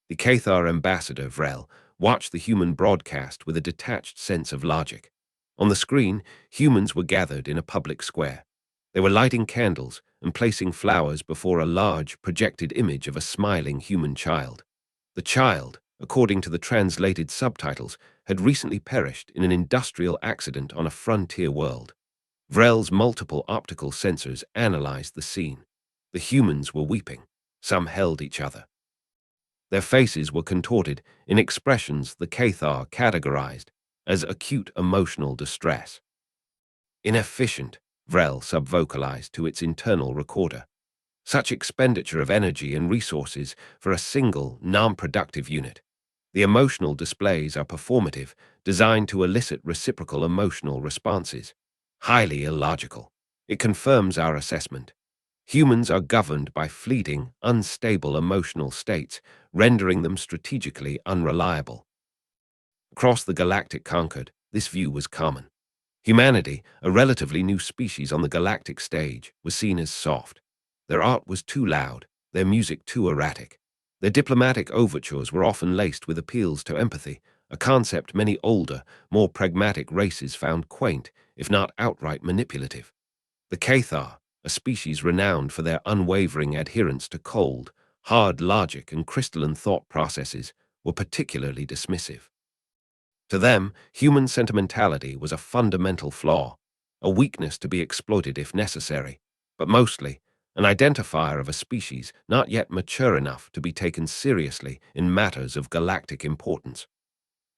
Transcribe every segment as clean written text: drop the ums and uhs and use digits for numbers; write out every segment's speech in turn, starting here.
The Cathar ambassador, Vrel, watched the human broadcast with a detached sense of logic. On the screen, humans were gathered in a public square. They were lighting candles and placing flowers before a large, projected image of a smiling human child. The child, according to the translated subtitles, had recently perished in an industrial accident on a frontier world. Vrel's multiple optical sensors analyzed the scene. The humans were weeping. Some held each other. Their faces were contorted in expressions the Cathar categorized as acute emotional distress. Inefficient, Vrel subvocalized to its internal recorder. Such expenditure of energy and resources for a single, non-productive unit. The emotional displays are performative, designed to elicit reciprocal emotional responses. Highly illogical. It confirms our assessment. Humans are governed by fleeting, unstable emotional states, rendering them strategically unreliable. Across the galactic concord, this view was common. Humanity, a relatively new species on the galactic stage, was seen as soft. Their art was too loud, their music too erratic. Their diplomatic overtures were often laced with appeals to empathy, a concept many older, more pragmatic races found quaint, if not outright manipulative. The Cathar, a species renowned for their unwavering adherence to cold, hard logic and crystalline thought processes, were particularly dismissive. To them, human sentimentality was a fundamental flaw, a weakness to be exploited if necessary, but mostly an identifier of a species not yet mature enough to be taken seriously in matters of galactic importance.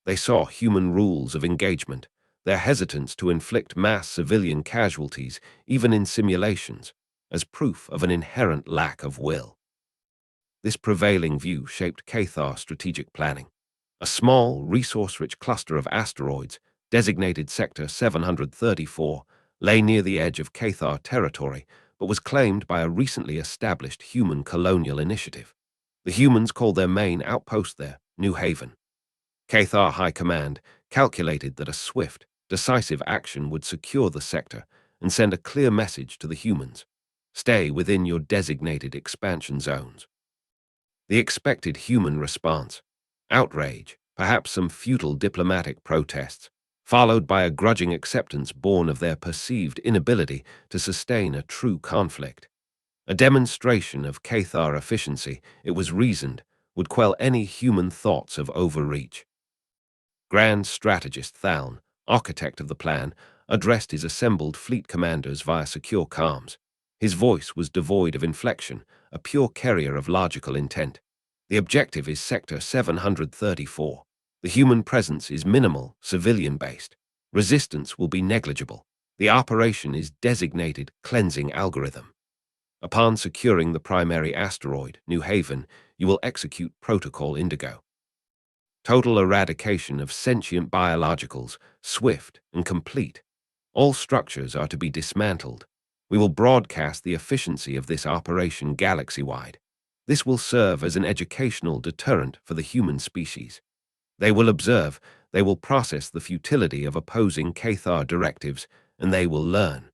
They saw human rules of engagement, their hesitance to inflict mass civilian casualties, even in simulations, as proof of an inherent lack of will. This prevailing view shaped Cathar strategic planning. A small, resource-rich cluster of asteroids, designated Sector 734, lay near the edge of Cathar territory, but was claimed by a recently established human colonial initiative. The humans called their main outpost there New Haven. Cathar High Command calculated that a swift, decisive action would secure the sector and send a clear message to the humans. Stay within your designated expansion zones. The expected human response: outrage, perhaps some futile diplomatic protests, followed by a grudging acceptance born of their perceived inability to sustain a true conflict. A demonstration of Cathar efficiency, it was reasoned, would quell any human thoughts of overreach. Grand Strategist Thaln, architect of the plan, addressed his assembled fleet commanders via secure comms. His voice was devoid of inflection, a pure carrier of logical intent. The objective is Sector 734. The human presence is minimal, civilian-based. Resistance will be negligible. The operation is designated cleansing algorithm. Upon securing the primary asteroid, New Haven, you will execute Protocol Indigo. Total eradication of sentient biologicals, swift and complete. All structures are to be dismantled. We will broadcast the efficiency of this operation galaxy-wide. This will serve as an educational deterrent for the human species. They will observe, they will process the futility of opposing Cathar directives, and they will learn.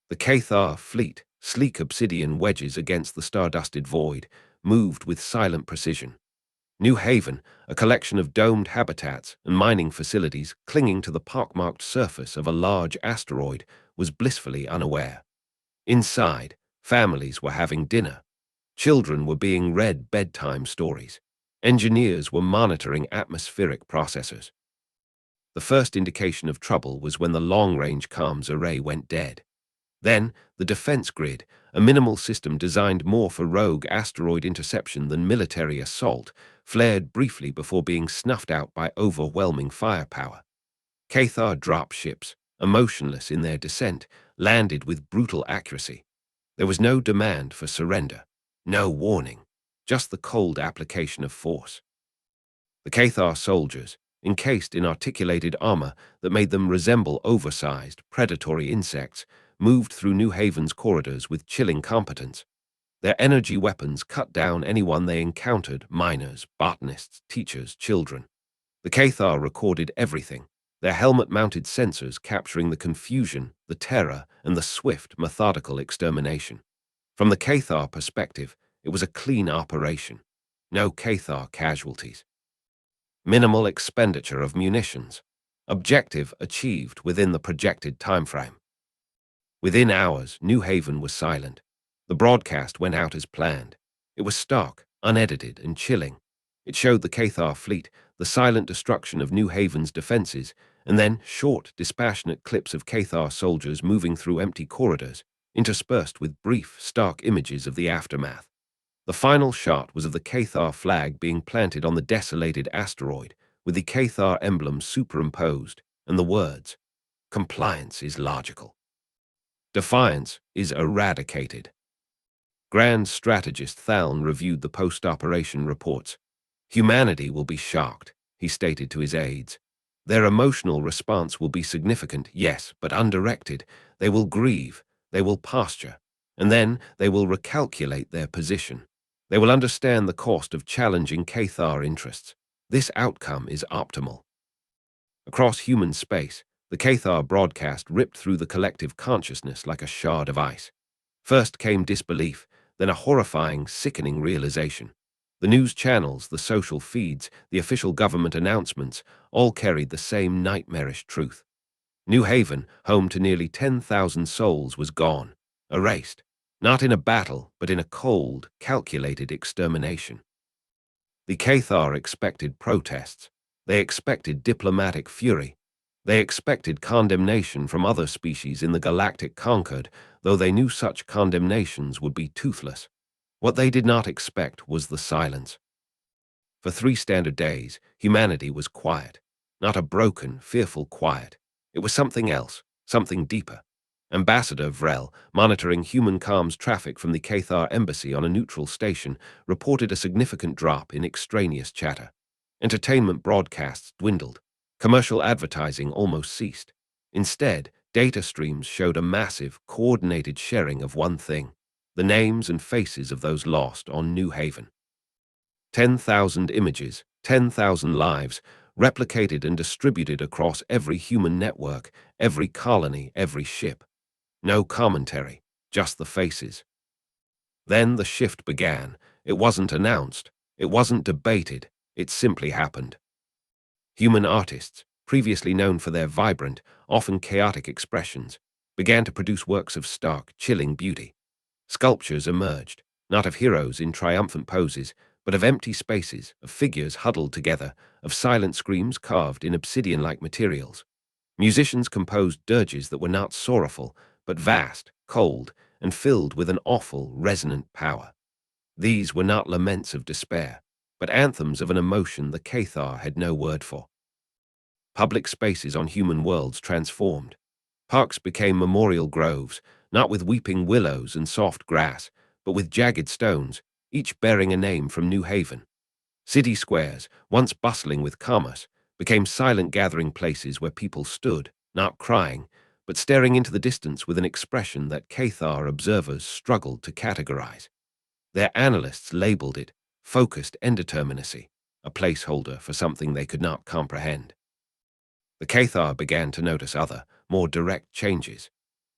The Cathar fleet, sleek obsidian wedges against the star-dusted void, moved with silent precision. New Haven, a collection of domed habitats and mining facilities clinging to the pockmarked surface of a large asteroid, was blissfully unaware. Inside, families were having dinner. Children were being read bedtime stories. Engineers were monitoring atmospheric processors. The first indication of trouble was when the long-range comms array went dead. Then, the defense grid, a minimal system designed more for rogue asteroid interception than military assault, flared briefly before being snuffed out by overwhelming firepower. Cathar dropships, emotionless in their descent, landed with brutal accuracy. There was no demand for surrender, no warning, just the cold application of force. The Cathar soldiers, encased in articulated armor that made them resemble oversized, predatory insects, moved through New Haven's corridors with chilling competence. Their energy weapons cut down anyone they encountered: miners, botanists, teachers, children. The Cathar recorded everything, their helmet-mounted sensors capturing the confusion, the terror, and the swift, methodical extermination. From the Cathar perspective, it was a clean operation. No Cathar casualties. Minimal expenditure of munitions. Objective achieved within the projected timeframe. Within hours, New Haven was silent. The broadcast went out as planned. It was stark, unedited, and chilling. It showed the Cathar fleet, the silent destruction of New Haven's defenses, and then short, dispassionate clips of Cathar soldiers moving through empty corridors, interspersed with brief, stark images of the aftermath. The final shot was of the Cathar flag being planted on the desolated asteroid, with the Cathar emblem superimposed, and the words, "Compliance is logical. Defiance is eradicated." Grand strategist Thaln reviewed the post-operation reports. "Humanity will be shocked," he stated to his aides. "Their emotional response will be significant, yes, but undirected. They will grieve, they will posture, and then they will recalculate their position. They will understand the cost of challenging Cathar interests. This outcome is optimal." Across human space, the Cathar broadcast ripped through the collective consciousness like a shard of ice. First came disbelief, then a horrifying, sickening realization. The news channels, the social feeds, the official government announcements all carried the same nightmarish truth. New Haven, home to nearly 10,000 souls, was gone, erased, not in a battle, but in a cold, calculated extermination. The Cathar expected protests. They expected diplomatic fury. They expected condemnation from other species in the galactic concord, though they knew such condemnations would be toothless. What they did not expect was the silence. For 3 standard days, humanity was quiet. Not a broken, fearful quiet. It was something else, something deeper. Ambassador Vrel, monitoring human comms traffic from the Cathar embassy on a neutral station, reported a significant drop in extraneous chatter. Entertainment broadcasts dwindled. Commercial advertising almost ceased. Instead, data streams showed a massive, coordinated sharing of one thing: the names and faces of those lost on New Haven. 10,000 images, 10,000 lives, replicated and distributed across every human network, every colony, every ship. No commentary, just the faces. Then the shift began. It wasn't announced. It wasn't debated. It simply happened. Human artists, previously known for their vibrant, often chaotic expressions, began to produce works of stark, chilling beauty. Sculptures emerged, not of heroes in triumphant poses, but of empty spaces, of figures huddled together, of silent screams carved in obsidian-like materials. Musicians composed dirges that were not sorrowful, but vast, cold, and filled with an awful, resonant power. These were not laments of despair, but anthems of an emotion the Cathar had no word for. Public spaces on human worlds transformed. Parks became memorial groves, not with weeping willows and soft grass, but with jagged stones, each bearing a name from New Haven. City squares, once bustling with commerce, became silent gathering places where people stood, not crying, but staring into the distance with an expression that Cathar observers struggled to categorize. Their analysts labeled it focused indeterminacy, a placeholder for something they could not comprehend. The Cathar began to notice other, more direct changes.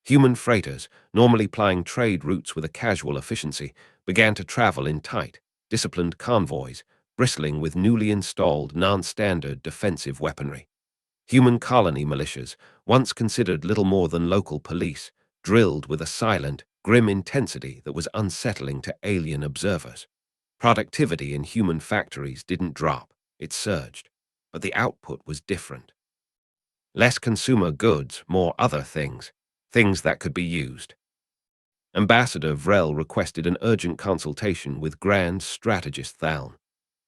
Human freighters, normally plying trade routes with a casual efficiency, began to travel in tight, disciplined convoys, bristling with newly installed, non-standard defensive weaponry. Human colony militias, once considered little more than local police, drilled with a silent, grim intensity that was unsettling to alien observers. Productivity in human factories didn't drop, it surged, but the output was different. Less consumer goods, more other things, things that could be used. Ambassador Vrel requested an urgent consultation with Grand Strategist Thaln.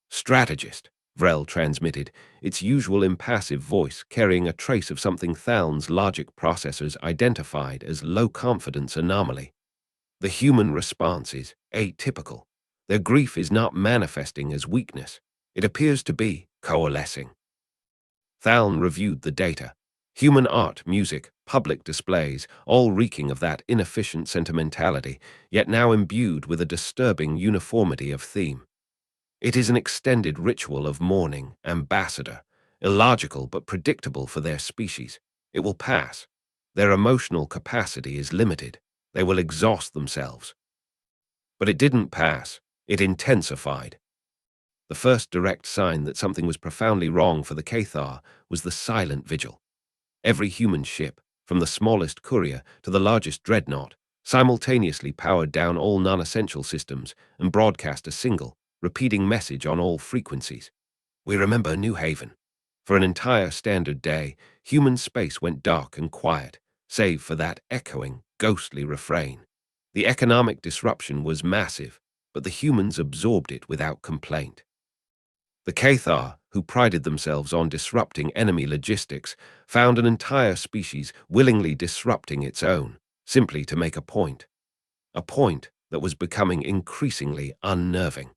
"Strategist," Vrel transmitted, its usual impassive voice carrying a trace of something Thaln's logic processors identified as low-confidence anomaly. "The human response is atypical. Their grief is not manifesting as weakness. It appears to be coalescing." Thaln reviewed the data. Human art, music, public displays, all reeking of that inefficient sentimentality, yet now imbued with a disturbing uniformity of theme. It is an extended ritual of mourning, ambassador, illogical but predictable for their species. It will pass. Their emotional capacity is limited. They will exhaust themselves. But it didn't pass. It intensified. The first direct sign that something was profoundly wrong for the Cathar was the silent vigil. Every human ship, from the smallest courier to the largest dreadnought, simultaneously powered down all non-essential systems and broadcast a single, repeating message on all frequencies. We remember New Haven. For an entire standard day, human space went dark and quiet, save for that echoing, ghostly refrain. The economic disruption was massive, but the humans absorbed it without complaint. The Cathar, who prided themselves on disrupting enemy logistics, found an entire species willingly disrupting its own, simply to make a point that was becoming increasingly unnerving.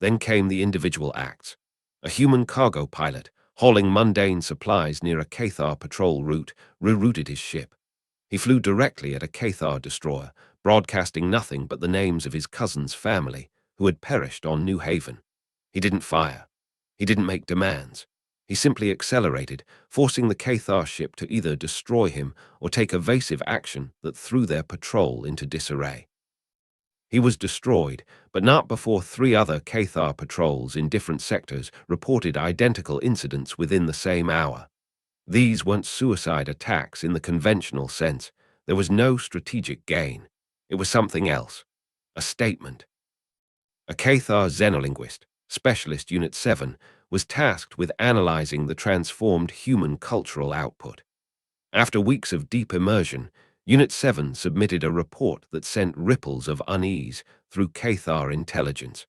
Then came the individual acts. A human cargo pilot, hauling mundane supplies near a Cathar patrol route, rerouted his ship. He flew directly at a Cathar destroyer, broadcasting nothing but the names of his cousin's family, who had perished on New Haven. He didn't fire. He didn't make demands. He simply accelerated, forcing the Cathar ship to either destroy him or take evasive action that threw their patrol into disarray. He was destroyed, but not before three other Cathar patrols in different sectors reported identical incidents within the same hour. These weren't suicide attacks in the conventional sense. There was no strategic gain. It was something else. A statement. A Cathar xenolinguist, Specialist Unit 7, was tasked with analyzing the transformed human cultural output. After weeks of deep immersion, Unit 7 submitted a report that sent ripples of unease through Cathar intelligence.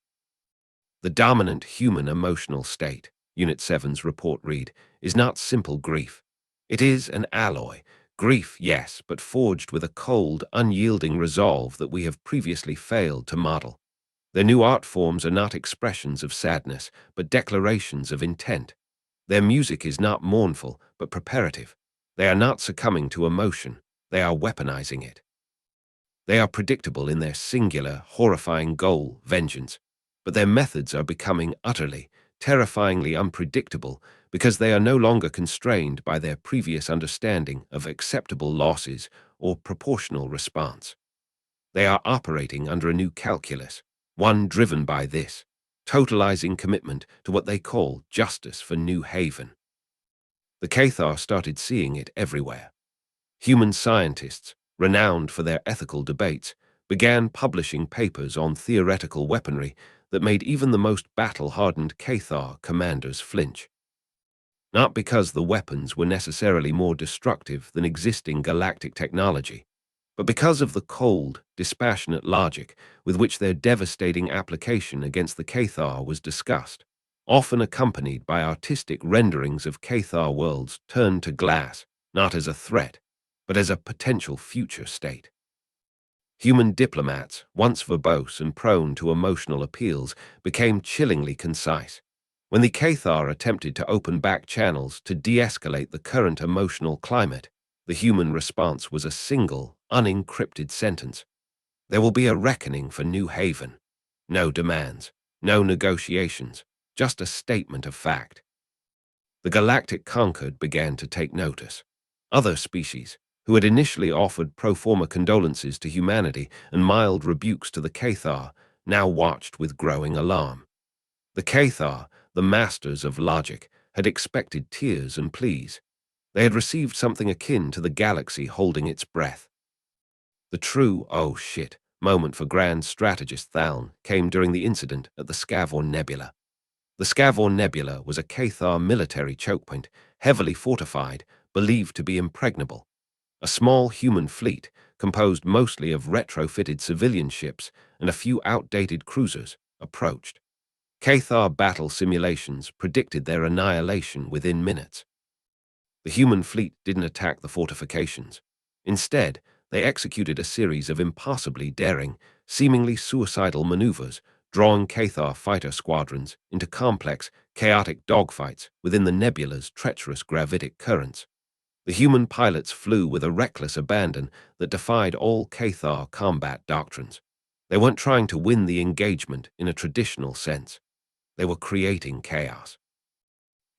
The dominant human emotional state, Unit 7's report read, is not simple grief. It is an alloy. Grief, yes, but forged with a cold, unyielding resolve that we have previously failed to model. Their new art forms are not expressions of sadness, but declarations of intent. Their music is not mournful, but preparative. They are not succumbing to emotion. They are weaponizing it. They are predictable in their singular, horrifying goal, vengeance, but their methods are becoming utterly, terrifyingly unpredictable because they are no longer constrained by their previous understanding of acceptable losses or proportional response. They are operating under a new calculus, one driven by this, totalizing commitment to what they call justice for New Haven. The Cathar started seeing it everywhere. Human scientists, renowned for their ethical debates, began publishing papers on theoretical weaponry that made even the most battle-hardened Cathar commanders flinch. Not because the weapons were necessarily more destructive than existing galactic technology, but because of the cold, dispassionate logic with which their devastating application against the Cathar was discussed, often accompanied by artistic renderings of Cathar worlds turned to glass, not as a threat, but as a potential future state. Human diplomats, once verbose and prone to emotional appeals, became chillingly concise. When the Cathar attempted to open back channels to de-escalate the current emotional climate, the human response was a single, unencrypted sentence. There will be a reckoning for New Haven. No demands, no negotiations, just a statement of fact. The galactic conquered began to take notice. Other species, who had initially offered pro forma condolences to humanity and mild rebukes to the Cathar, now watched with growing alarm. The Cathar, the masters of logic, had expected tears and pleas. They had received something akin to the galaxy holding its breath. The true "oh shit" moment for Grand Strategist Thaln came during the incident at the Scavor Nebula. The Scavor Nebula was a Cathar military chokepoint, heavily fortified, believed to be impregnable. A small human fleet, composed mostly of retrofitted civilian ships and a few outdated cruisers, approached. Cathar battle simulations predicted their annihilation within minutes. The human fleet didn't attack the fortifications. Instead, they executed a series of impossibly daring, seemingly suicidal maneuvers, drawing Cathar fighter squadrons into complex, chaotic dogfights within the nebula's treacherous gravitic currents. The human pilots flew with a reckless abandon that defied all Cathar combat doctrines. They weren't trying to win the engagement in a traditional sense. They were creating chaos.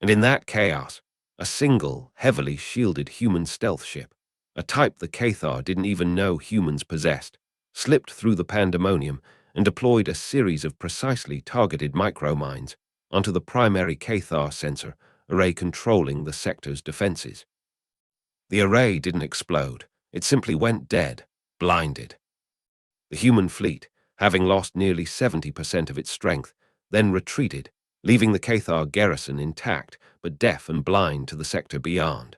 And in that chaos, a single, heavily shielded human stealth ship, a type the Cathar didn't even know humans possessed, slipped through the pandemonium and deployed a series of precisely targeted micromines onto the primary Cathar sensor array controlling the sector's defenses. The array didn't explode. It simply went dead, blinded. The human fleet, having lost nearly 70% of its strength, then retreated, leaving the Cathar garrison intact but deaf and blind to the sector beyond.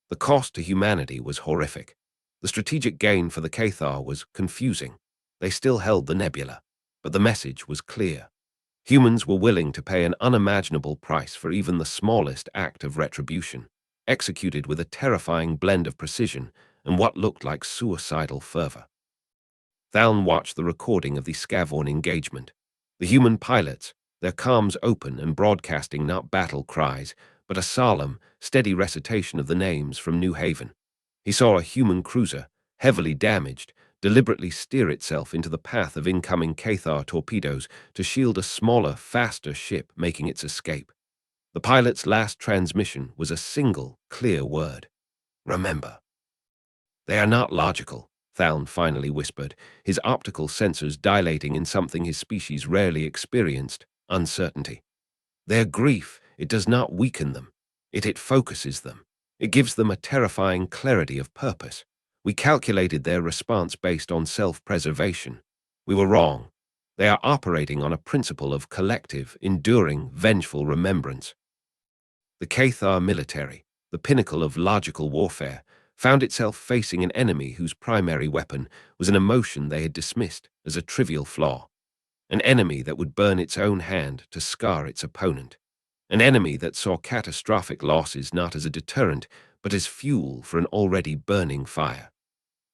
The cost to humanity was horrific. The strategic gain for the Cathar was confusing. They still held the nebula, but the message was clear. Humans were willing to pay an unimaginable price for even the smallest act of retribution, executed with a terrifying blend of precision and what looked like suicidal fervor. Thaln watched the recording of the Scavorn engagement. The human pilots, their comms open and broadcasting not battle cries, but a solemn, steady recitation of the names from New Haven. He saw a human cruiser, heavily damaged, deliberately steer itself into the path of incoming Cathar torpedoes to shield a smaller, faster ship making its escape. The pilot's last transmission was a single, clear word: remember. They are not logical, Thaln finally whispered, his optical sensors dilating in something his species rarely experienced: uncertainty. Their grief, it does not weaken them. It focuses them. It gives them a terrifying clarity of purpose. We calculated their response based on self-preservation. We were wrong. They are operating on a principle of collective, enduring, vengeful remembrance. The Cathar military, the pinnacle of logical warfare, found itself facing an enemy whose primary weapon was an emotion they had dismissed as a trivial flaw. An enemy that would burn its own hand to scar its opponent. An enemy that saw catastrophic losses not as a deterrent, but as fuel for an already burning fire.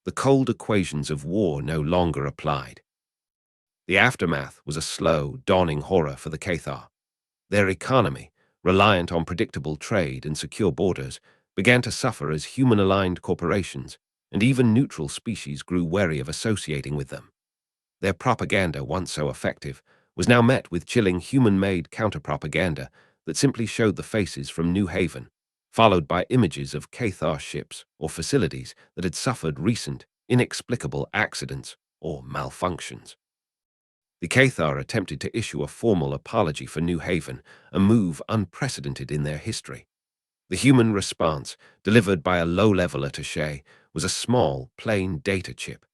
The cold equations of war no longer applied. The aftermath was a slow, dawning horror for the Cathar. Their economy, reliant on predictable trade and secure borders, began to suffer as human-aligned corporations and even neutral species grew wary of associating with them. Their propaganda, once so effective, was now met with chilling human-made counter-propaganda that simply showed the faces from New Haven, followed by images of Cathar ships or facilities that had suffered recent, inexplicable accidents or malfunctions. The Cathar attempted to issue a formal apology for New Haven, a move unprecedented in their history. The human response, delivered by a low-level attaché, was a small, plain data chip.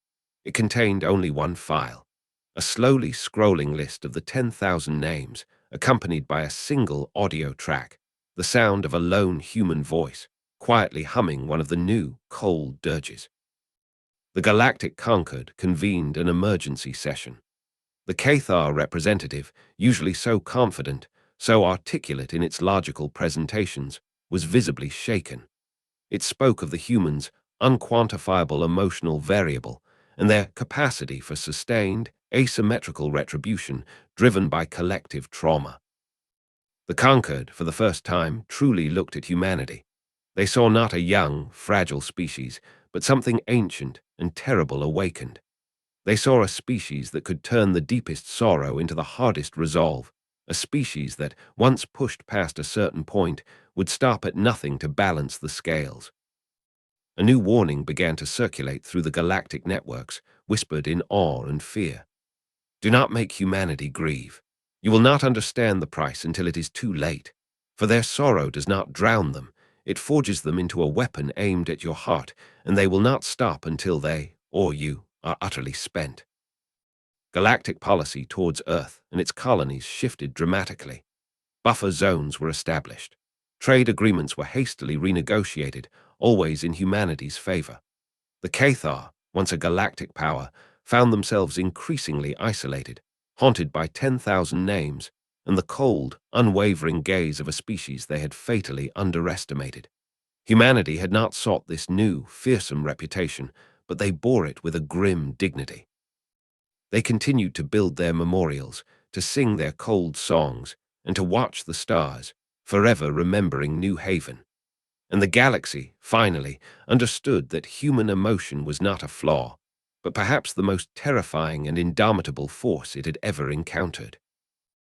It contained only one file, a slowly scrolling list of the 10,000 names, accompanied by a single audio track, the sound of a lone human voice, quietly humming one of the new, cold dirges. The Galactic Concord convened an emergency session. The Cathar representative, usually so confident, so articulate in its logical presentations, was visibly shaken. It spoke of the humans' unquantifiable emotional variable and their capacity for sustained, asymmetrical retribution driven by collective trauma. The Concord, for the first time, truly looked at humanity. They saw not a young, fragile species, but something ancient and terrible awakened. They saw a species that could turn the deepest sorrow into the hardest resolve, a species that, once pushed past a certain point, would stop at nothing to balance the scales. A new warning began to circulate through the galactic networks, whispered in awe and fear. Do not make humanity grieve. You will not understand the price until it is too late. For their sorrow does not drown them. It forges them into a weapon aimed at your heart, and they will not stop until they, or you, are utterly spent. Galactic policy towards Earth and its colonies shifted dramatically. Buffer zones were established. Trade agreements were hastily renegotiated, always in humanity's favor. The Cathar, once a galactic power, found themselves increasingly isolated, haunted by 10,000 names, and the cold, unwavering gaze of a species they had fatally underestimated. Humanity had not sought this new, fearsome reputation, but they bore it with a grim dignity. They continued to build their memorials, to sing their cold songs, and to watch the stars, forever remembering New Haven. And the galaxy, finally, understood that human emotion was not a flaw, but perhaps the most terrifying and indomitable force it had ever encountered.